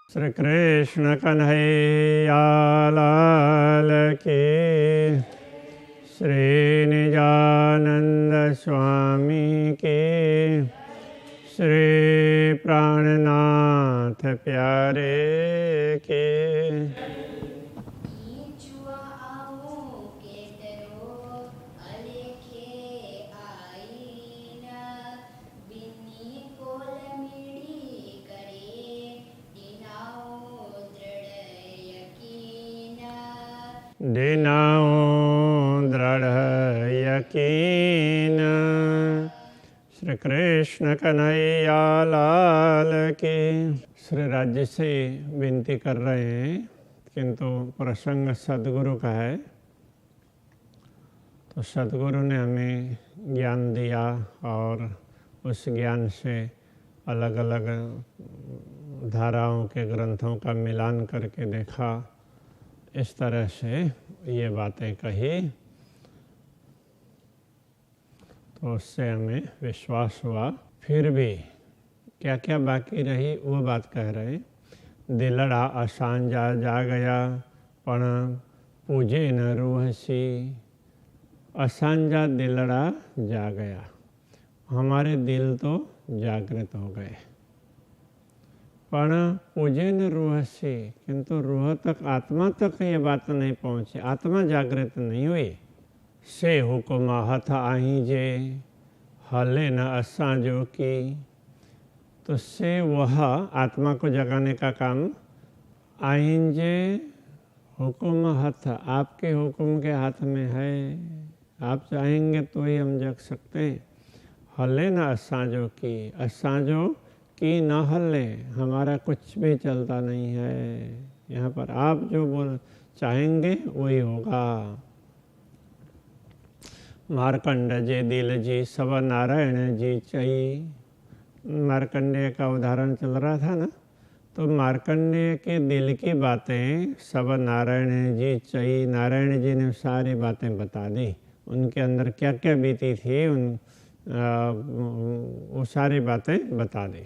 श्री कृष्ण कन्हैया लाल की, श्री निजानंद स्वामी की, श्री प्राणनाथ प्यारे के। दिनाओ दृढ़ यकीन। श्री कृष्ण कन्हैया लाल की। श्री राज्य से विनती कर रहे हैं, किंतु प्रसंग सद्गुरु का है। तो सद्गुरु ने हमें ज्ञान दिया और उस ज्ञान से अलग अलग धाराओं के ग्रंथों का मिलान करके देखा। इस तरह से ये बातें कही तो उससे हमें विश्वास हुआ। फिर भी क्या क्या बाकी रही वो बात कह रहे। दिलड़ा असांजा जा गया पण पूजे न रूहसी। असांजा दिलड़ा जा गया, हमारे दिल तो जागृत हो गए, पण पूजे न रूह से, किंतु रूह तक, आत्मा तक ये बात नहीं पहुँची, आत्मा जागृत नहीं हुई। से हुकुम हथ आही जे हले न असांजो की। तो से वह आत्मा को जगाने का काम, आहिंजे हुकुम हथ, आपके हुक्म के हाथ में है, आप चाहेंगे तो ही हम जग सकते हैं। हले न असांजो की, असांजो की न हले, हमारा कुछ भी चलता नहीं है यहाँ पर, आप जो बोल चाहेंगे वही होगा। मार्कंड जे दिल जी सब नारायण जी चई। मार्कंडेय का उदाहरण चल रहा था ना, तो मार्कंडेय के दिल की बातें सब नारायण जी चई। नारायण जी ने सारी बातें बता दी, उनके अंदर क्या क्या बीती थी वो सारी बातें बता दी।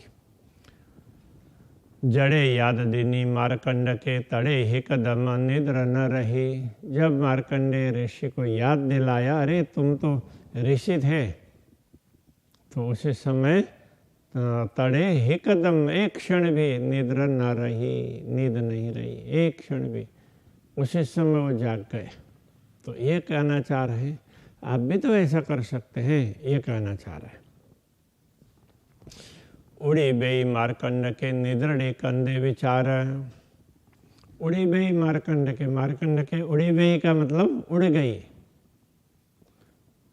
जड़े याद दीनी मार्कंड के तड़े ही कदम निद्र न रही। जब मार्कंडेय ऋषि को याद दिलाया, अरे तुम तो ऋषि थे, तो उसी समय तड़े ही कदम, एक क्षण भी निद्र न रही, नींद नहीं रही एक क्षण भी, उसी समय वो जाग गए। तो ये कहना चाह रहे हैं आप भी तो ऐसा कर सकते हैं, ये कहना चाह रहे हैं। उड़ी बेई मार्कंड के निद्रड़े कंधे विचार। उड़ी बेई मार्कंड के उड़ी बेई का मतलब उड़ गई।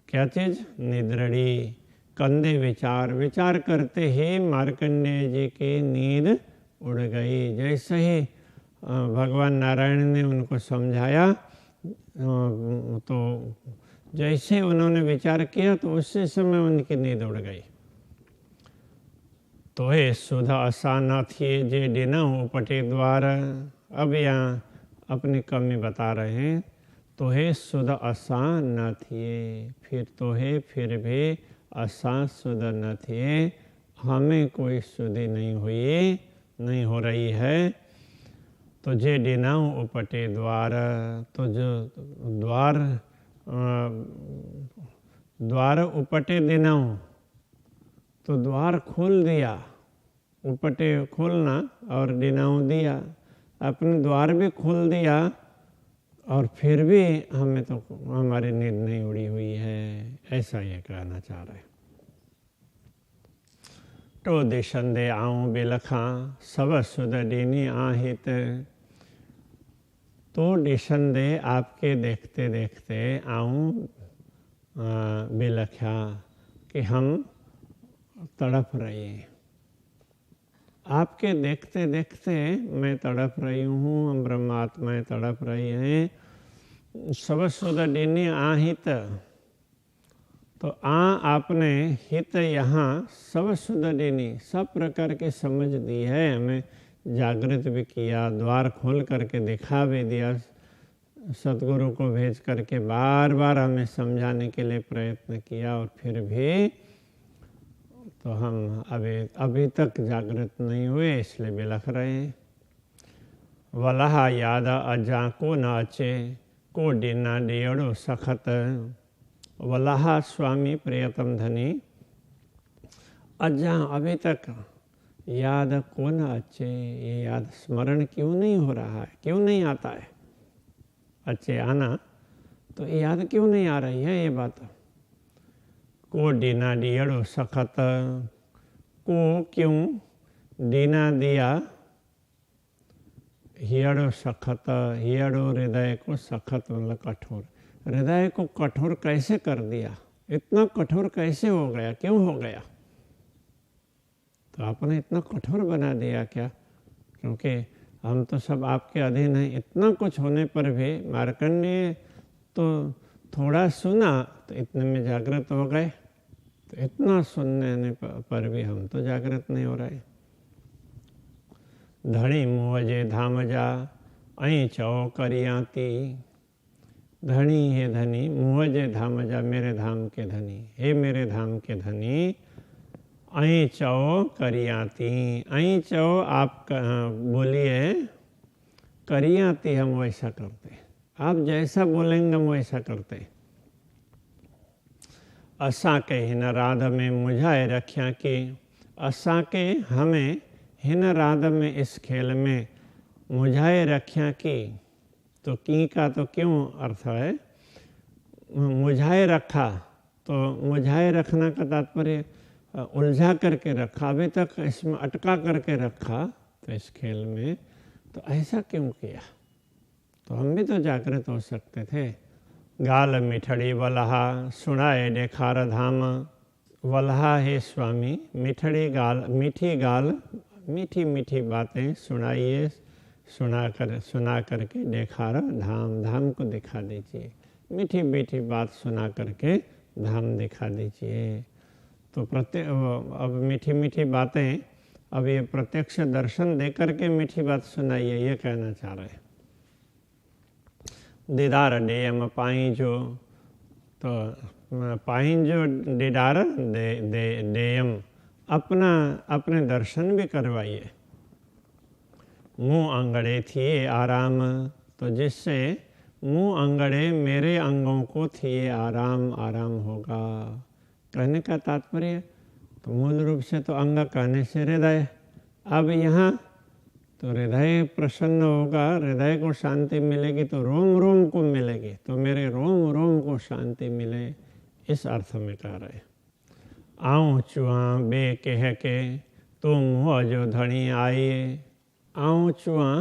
क्या चीज? निद्रड़ी। कंधे विचार, विचार करते ही मार्कंडेय जी की नींद उड़ गई। जैसे ही भगवान नारायण ने उनको समझाया, तो जैसे उन्होंने विचार किया तो उसी समय उनकी नींद उड़ गई। तो हे सुधा असाना थिए जे डिना उपटे द्वार। अब यहाँ अपनी कमी बता रहे हैं। तो हे सुधा असा न थिए, फिर तो है फिर भी असा सुधा न थिए, हमें कोई सुधि नहीं हुई, नहीं हो रही है। तो जे डिना उपटे द्वार, तो जो द्वार उपटे दिनाऊ, तो द्वार खोल दिया। उपटे खोलना और दिनाऊ दिया, अपने द्वार भी खोल दिया और फिर भी हमें तो हमारी नींद नहीं उड़ी हुई है, ऐसा ये कहना चाह रहे। तो दिशंदे आऊँ बिलखा सब सुध डीनी आहित। तो दिशंदे आपके देखते देखते आऊँ बिलखा, कि हम तड़प रहे हैं। आपके देखते देखते मैं तड़प रही हूँ, हम ब्रह्मात्माएं तड़प रही हैं। सब सुध डीनी आहित, तो आपने हित यहाँ सब सुध डीनी, सब प्रकार की समझ दी है, हमें जागृत भी किया, द्वार खोल करके दिखा भी दिया, सतगुरु को भेज करके बार बार हमें समझाने के लिए प्रयत्न किया, और फिर भी तो हम अभी तक जागृत नहीं हुए, इसलिए बिलख रहे हैं। वलहा याद अजा को न अचे, को डीना डेड़ो सखत। वलहा स्वामी प्रियतम धनी, अजा अभी तक याद को न अच्छे, ये याद स्मरण क्यों नहीं हो रहा है, क्यों नहीं आता है। अच्छे आना तो याद क्यों नहीं आ रही है ये बात। को डीना डियड़ो सखत, को क्यों डीना दिया, हियड़ो सखत, हियड़ो हृदय को सखत मतलब कठोर, हृदय को कठोर कैसे कर दिया, इतना कठोर कैसे हो गया, क्यों हो गया। तो आपने इतना कठोर बना दिया क्या, क्योंकि हम तो सब आपके अधीन हैं। इतना कुछ होने पर भी मार्कंडेय तो थोड़ा सुना तो इतने में जागृत हो गए, तो इतना सुनने पर भी हम तो जागृत नहीं हो रहे। धनी मुझे धाम जा, अई चौ करियाती। धनी है धनी, मुझे धाम जा, मेरे धाम के धनी, हे मेरे धाम के धनी। अई चौ करियाती, अई चौ आप बोलिए, करियाती हम वैसा करते, आप जैसा बोलेंगे हम वैसा करते। असा के हिन राध में मुझाए रख्या की, असा के हमें हिन राध में इस खेल में मुझाए रख्या की। तो की का तो क्यों अर्थ है, मुझाए रखा, तो मुझाए रखना का तात्पर्य उलझा करके रखा, अभी तक इसमें अटका करके रखा, तो इस खेल में तो ऐसा क्यों किया। तो हम भी तो जागृत हो सकते थे। गाल मिठड़ी वलहा, सुनाए देखार धाम। वलहा है स्वामी, मिठड़ी गाल, मीठी गाल, मीठी मीठी बातें सुनाइए, सुना करके देखार धाम, धाम को दिखा दीजिए। मीठी मीठी बात सुना करके धाम दिखा दीजिए। तो अब मीठी मीठी बातें, अब ये प्रत्यक्ष दर्शन दे करके मीठी बात सुनाइए, ये कहना चाह रहे हैं। दीदार डेयम पाई जो, तो पाई जो दीदार डेयम, अपने दर्शन भी करवाइए। मुँह अंगड़े थिए आराम, तो जिससे मुँह अंगड़े मेरे अंगों को थिए आराम, आराम होगा। कहने का तात्पर्य तो मूल रूप से तो अंग कहने से हृदय, अब यहाँ तो हृदय प्रसन्न होगा, हृदय को शांति मिलेगी तो रोम रोम को मिलेगी, तो मेरे रोम रोम को शांति मिले, इस अर्थ में कह रहे। आऊँ चुआ बे कह के, तुम हो जो धनी आइए। आऊँ चुआ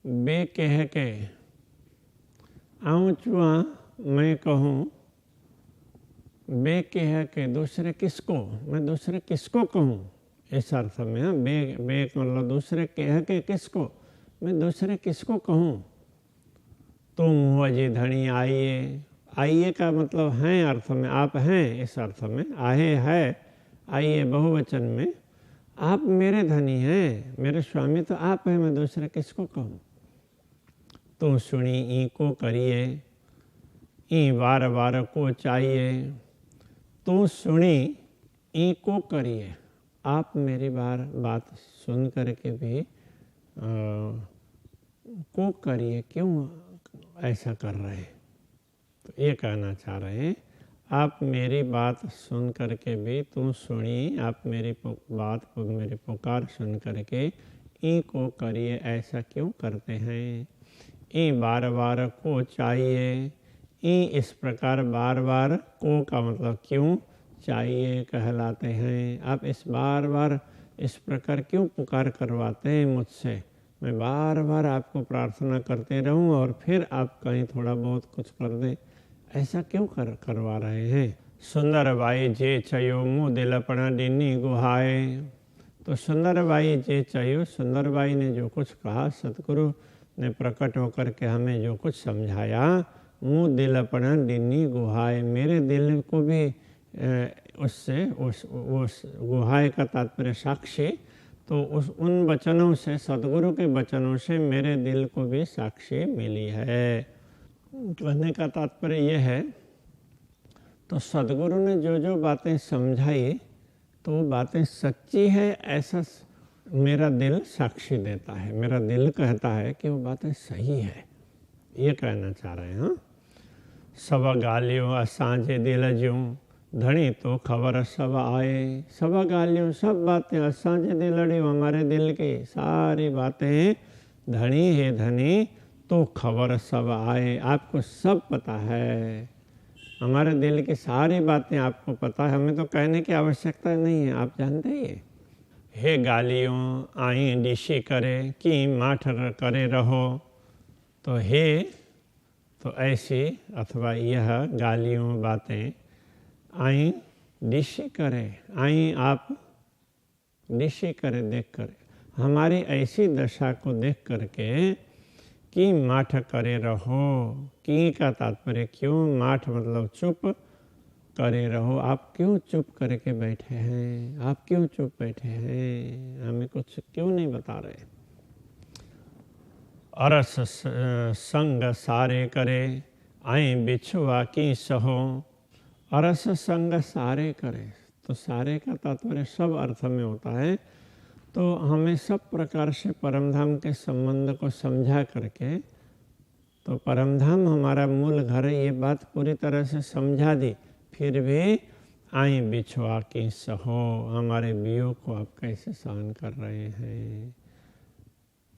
बे कह के, आऊँ चुआ मैं कहूँ, बे कह के दूसरे किसको, मैं दूसरे किसको कहूँ, इस अर्थ में। बे मतलब दूसरे कह के किसको, मैं दूसरे किसको कहूँ। तुम हो जी धनी आइए, आइए का मतलब हैं अर्थ में, आप हैं, इस अर्थ में। आहे है, आइए बहुवचन में, आप मेरे धनी हैं, मेरे स्वामी तो आप हैं, मैं दूसरे किसको कहूँ। तुम सुनी ई को करिए, ई बार बार को चाहिए। तू सुनी ई को करिए, आप मेरी बात सुन करके भी को करिए, क्यों ऐसा कर रहे हैं। तो ये कहना चाह रहे हैं, आप मेरी बात सुन करके भी तुम सुनिए, आप मेरी बात मेरी पुकार सुन करके ई को करिए, ऐसा क्यों करते हैं। ई बार बार को चाहिए, ई इस प्रकार बार बार, को का मतलब क्यों, चाहिए कहलाते हैं। आप इस बार बार इस प्रकार क्यों पुकार करवाते हैं मुझसे, मैं बार बार आपको प्रार्थना करते रहूं और फिर आप कहीं थोड़ा बहुत कुछ कर दें, ऐसा क्यों करवा रहे हैं। सुंदर बाई जे चयो मुँह दिलपना डिनी गुहाए। तो सुंदर बाई जे चयो, सुंदर बाई ने जो कुछ कहा, सतगुरु ने प्रकट होकर के हमें जो कुछ समझाया, मुँह दिलपना डिनी गुहाए, मेरे दिल को भी उससे उस गुहाए का तात्पर्य साक्षी, तो उन वचनों से, सदगुरु के वचनों से मेरे दिल को भी साक्षी मिली है। कहने का तात्पर्य यह है, तो सदगुरु ने जो जो बातें समझाई तो वो बातें सच्ची है, ऐसा मेरा दिल साक्षी देता है, मेरा दिल कहता है कि वो बातें सही है, ये कहना चाह रहे हैं। हाँ, सब ॻाल्हियूं असांजे दिल जूं धनी तो खबर सब आए। सब ॻाल्हियूं, सब बातें असांजे दिल जूं, हमारे दिल की सारी बातें धनी है धनी तो खबर सब आए, आपको सब पता है, हमारे दिल की सारी बातें आपको पता है, हमें तो कहने की आवश्यकता नहीं है, आप जानते ही है। हे ॻाल्हियूं आई ॾिसी करे कि माठ करे रहो, तो हे तो ऐसी अथवा यह ॻाल्हियूं बातें आई ॾिसी करे, आई आप ॾिसी करे देख कर, हमारी ऐसी दशा को देख करके कि माठ करे रहो। की का तात्पर्य क्यों, माठ मतलब चुप करे रहो, आप क्यों चुप करके बैठे हैं, आप क्यों चुप बैठे हैं, हमें कुछ क्यों नहीं बता रहे। अरस संग सारे करे आए बिछुआ की सहो। अरस संग सारे करे, तो सारे का तात्पर्य सब अर्थ में होता है, तो हमें सब प्रकार से परमधाम के संबंध को समझा करके, तो परमधाम हमारा मूल घर है, ये बात पूरी तरह से समझा दी, फिर भी आई बिछुआ की सहो, हमारे वियोग को आप कैसे सहन कर रहे हैं।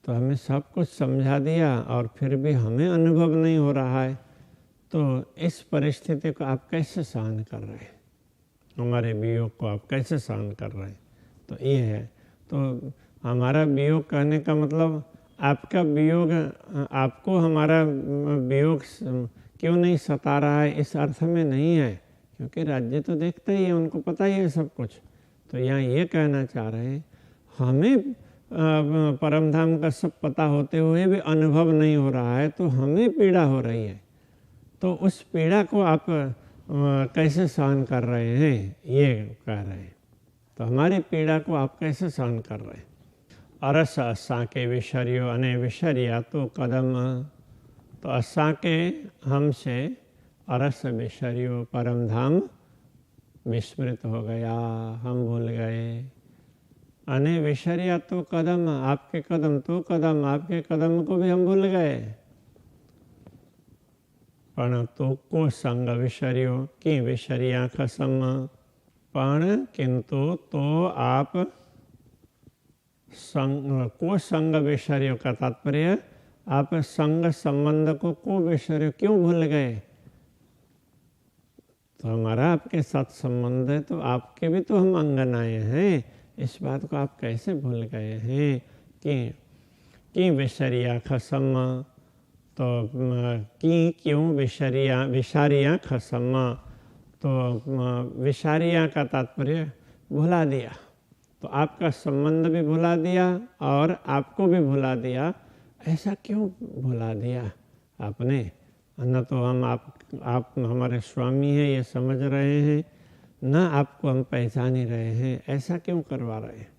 तो हमें सब कुछ समझा दिया और फिर भी हमें अनुभव नहीं हो रहा है, तो इस परिस्थिति को आप कैसे सहन कर रहे हैं, हमारे वियोग को आप कैसे सहन कर रहे हैं। तो ये है, तो हमारा वियोग कहने का मतलब आपका वियोग, आपको हमारा वियोग क्यों नहीं सता रहा है, इस अर्थ में नहीं है, क्योंकि राज्य तो देखते ही है, उनको पता ही है सब कुछ। तो यहाँ ये कहना चाह रहे हैं, हमें परमधाम का सब पता होते हुए भी अनुभव नहीं हो रहा है, तो हमें पीड़ा हो रही है, तो उस पीड़ा को आप कैसे सहन कर रहे हैं, ये कह रहे हैं। तो हमारी पीड़ा को आप कैसे सहन कर रहे हैं। अरस असा के विषरियो अने विषरिया तो कदम, तो असा के हमसे अरस विषरियो, परमधाम विस्मृत हो गया, हम भूल गए। अने विषरिया तो कदम, आपके कदम तो कदम, आपके कदम को भी हम भूल गए। पण तो को संग विषरियो कि विषरिया खसम, पण किंतु तो आप संग को संग विषरियो का तात्पर्य आप संग संबंध को विषरियो क्यों भूल गए। तो हमारा आपके साथ संबंध है, तो आपके भी तो हम अंगनाएं हैं, इस बात को आप कैसे भूल गए हैं। कि विषरिया खसम, तो कि क्यों विषरिया, विषारिया खसम, तो विषारिया का तात्पर्य भुला दिया, तो आपका संबंध भी भुला दिया और आपको भी भुला दिया। ऐसा क्यों भुला दिया आपने, न तो हम आप हमारे स्वामी हैं ये समझ रहे हैं, न आपको हम पहचान ही रहे हैं, ऐसा क्यों करवा रहे हैं।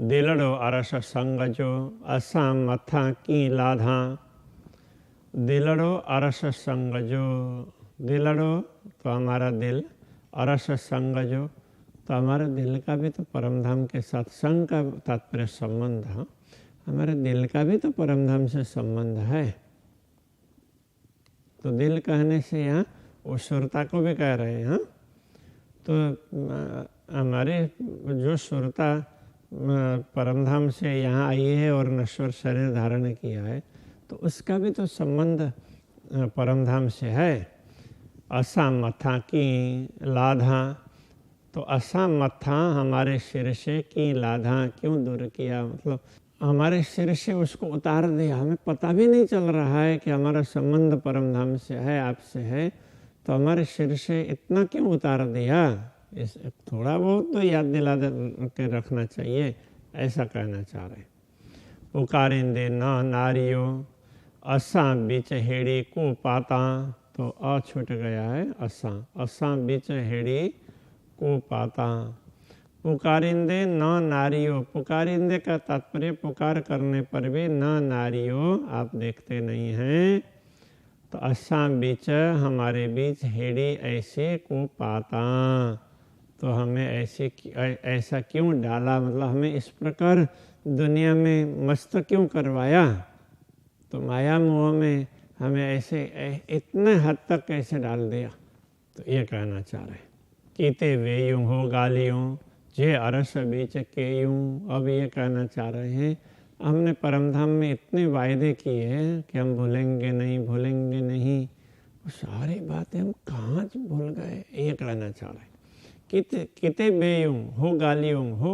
दिलड़ो अरस संग जो असा मथा की लाधा। दिलड़ो अरस संग जो, दिलड़ो तो हमारा दिल, अरस संग जो, तो हमारे दिल का भी तो परमधाम के साथ, संग का तात्पर्य संबंध, हमारे दिल का भी तो परमधाम से संबंध है। तो दिल कहने से यहाँ वो सुरता को भी कह रहे हैं। तो हमारे जो सुरता परमधाम से यहाँ आई है और नश्वर शरीर धारण किया है, तो उसका भी तो संबंध परमधाम से है। असा मथा की लाधा, तो असा मथा हमारे सिर से की लाधा क्यों दूर किया, मतलब हमारे सिर से उसको उतार दिया, हमें पता भी नहीं चल रहा है कि हमारा संबंध परमधाम से है, आपसे है, तो हमारे सिर से इतना क्यों उतार दिया। इस थोड़ा बहुत तो याद दिला के रखना चाहिए, ऐसा कहना चाह रहे। पुकारेंदे न नारियो असा बीच हेड़ी को पाता, तो अ छूट गया है, असा, असा बीच हेड़ी को पाता। पुकारिंदे न नारियो, पुकारिंदे का तात्पर्य पुकार करने पर भी न नारियो, आप देखते नहीं हैं, तो असा बीच हमारे बीच हेड़ी ऐसे को पाता, तो हमें ऐसा क्यों डाला, मतलब हमें इस प्रकार दुनिया में मस्त क्यों करवाया? तो माया मोह में हमें ऐसे इतने हद तक कैसे डाल दिया? तो ये कहना चाह रहे हैं। कीते वे यूँ हो गालियों जे अरस बीच के यूँ। अब ये कहना चाह रहे हैं हमने परमधाम में इतने वायदे किए हैं कि हम भूलेंगे नहीं, भूलेंगे नहीं। वो सारी बातें हम कहाँ भूल गए, ये कहना चाह रहे हैं। किते बेयूं हो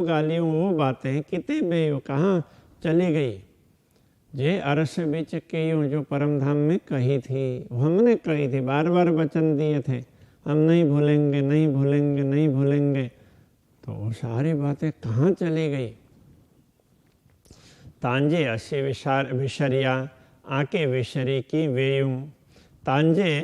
गालियों वो बातें किते बेयूं कहाँ चली गई? जे अरस बीच के यूं जो परमधाम में कही थी, हमने कही थी, बार बार वचन दिए थे हम नहीं भूलेंगे, नहीं भूलेंगे, नहीं भूलेंगे। तो वो सारी बातें कहाँ चली गई? तांजे असे विशरिया आके विशरी की वेयूं। तांजे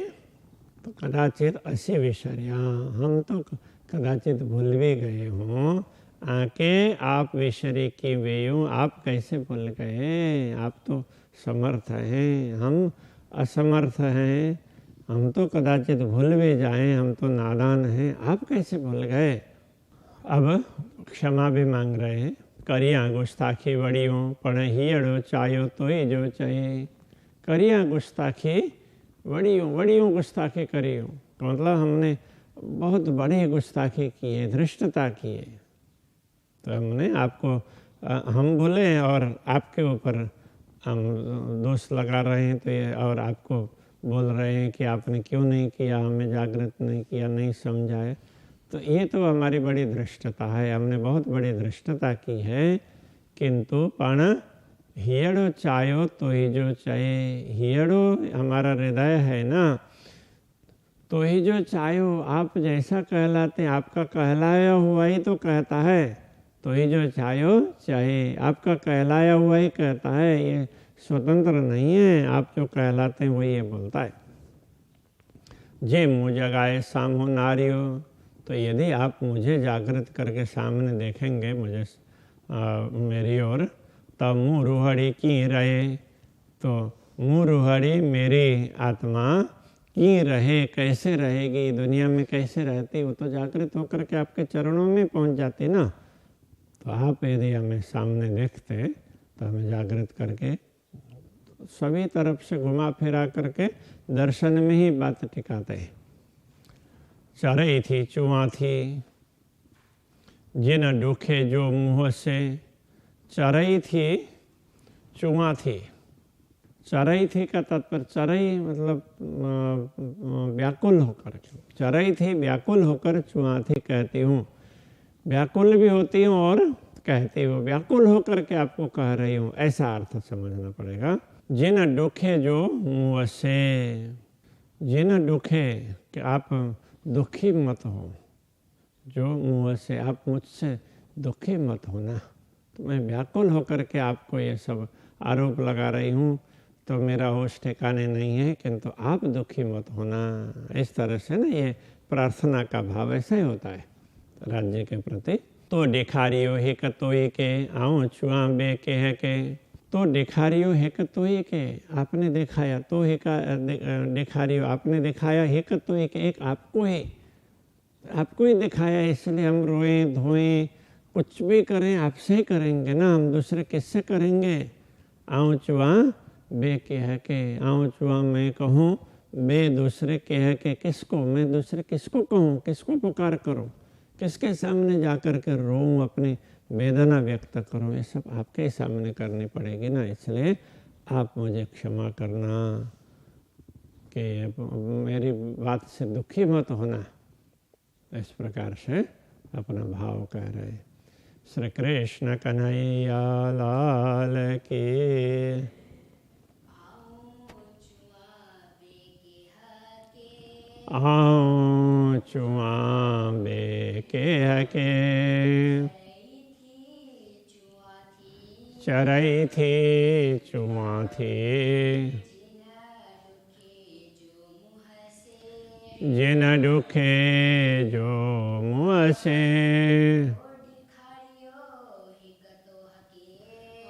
तो कदाचित असे विशरिया, हम तो कदाचित भूल भी गए हों। आके आप विशरी की वेयूं, आप कैसे भूल गए? आप तो समर्थ हैं, हम असमर्थ हैं। हम तो कदाचित भूल भी जाएं, हम तो नादान हैं, आप कैसे भूल गए? अब क्षमा भी मांग रहे हैं। करिया गुस्ताखी वड़ियों पण हीअड़ो चायो तो ही जो चाहे। करिया गुस्ताखी वड़ियों गुस्ताखी करियो, तो मतलब हमने बहुत बड़ी गुस्ताखी की है, धृष्टता की है। तो हमने आपको हम बोले और आपके ऊपर हम दोष लगा रहे हैं, तो ये और आपको बोल रहे हैं कि आपने क्यों नहीं किया, हमें जागृत नहीं किया, नहीं समझाया। तो ये तो हमारी बड़ी धृष्टता है, हमने बहुत बड़ी धृष्टता की है। किंतु पण हियड़ो चायो तो ही जो चाहे, हियड़ो हमारा हृदय है ना, तो ही जो चाहो, आप जैसा कहलाते हैं, आपका कहलाया हुआ ही तो कहता है। तो ही जो चाहो चाहे, आपका कहलाया हुआ ही कहता है, ये स्वतंत्र नहीं है। आप जो कहलाते हैं वही ये बोलता है। जे मुँह जगाए सामो नारियो, तो यदि आप मुझे जागृत करके सामने देखेंगे मुझे मेरी ओर, तब मुँह रूहड़ी की रहे। तो मुँह रूहड़ी मेरी आत्मा की रहे, कैसे रहेगी, दुनिया में कैसे रहती, वो तो जागृत होकर के आपके चरणों में पहुंच जाती ना। तो आप यदि हमें सामने देखते तो हमें जागृत करके सभी तरफ से घुमा फिरा करके दर्शन में ही बात टिकाते। चरई थी चुआ थी जिन डूखे जो मुँह से। चरई थी चुआ थी। चरई थी का तात्पर्य, चरई मतलब व्याकुल होकर, चरई थी व्याकुल होकर चुआ थी कहती हूँ। व्याकुल भी होती हूँ और कहती हूँ, व्याकुल होकर के आपको कह रही हूँ, ऐसा अर्थ समझना पड़ेगा। जिन दुखे जो मुँह से, जिन दुखे कि आप दुखी मत हो, जो मुँह से, आप मुझसे दुखी मत होना। तो मैं व्याकुल होकर के आपको ये सब आरोप लगा रही हूँ, तो मेरा होश ठिकाने नहीं है, किंतु आप दुखी मत होना। इस तरह से ना ये प्रार्थना का भाव ऐसा ही होता है राज्य के प्रति। तो दिखारियो है कतोई के आऊँ छुआ बे के है के। तो दिखारियो है कतोई के, आपने दिखाया, तो है का दिखारियो आपने दिखाया, है कतोई के एक आपको ही दिखाया, इसलिए हम रोए धोएं कुछ भी करें आपसे ही करेंगे ना, हम दूसरे किससे करेंगे। आऊँ चुआ बे के है के, आऊँ चुआ मैं कहूँ, बे दूसरे के है के, किसको मैं दूसरे किसको कहूँ, किसको पुकार करूँ, किसके सामने जा कर के रोऊँ, अपनी वेदना व्यक्त करूँ, ये सब आपके ही सामने करनी पड़ेगी ना। इसलिए आप मुझे क्षमा करना कि मेरी बात से दुखी मत होना। इस प्रकार से अपना भाव कह रहे। श्री कृष्ण कन्हैया लाल की। आऊँ चुआ बे के हके। चरई थी चुआ थी जिन दुखे जो मुँह से।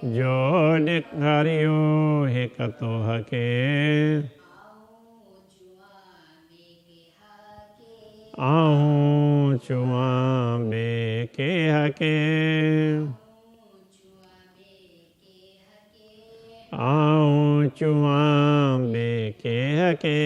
जो दिखारियो है कतो हके। आऊँ चुआ बे के हके। आऊँ चुआ बेके हके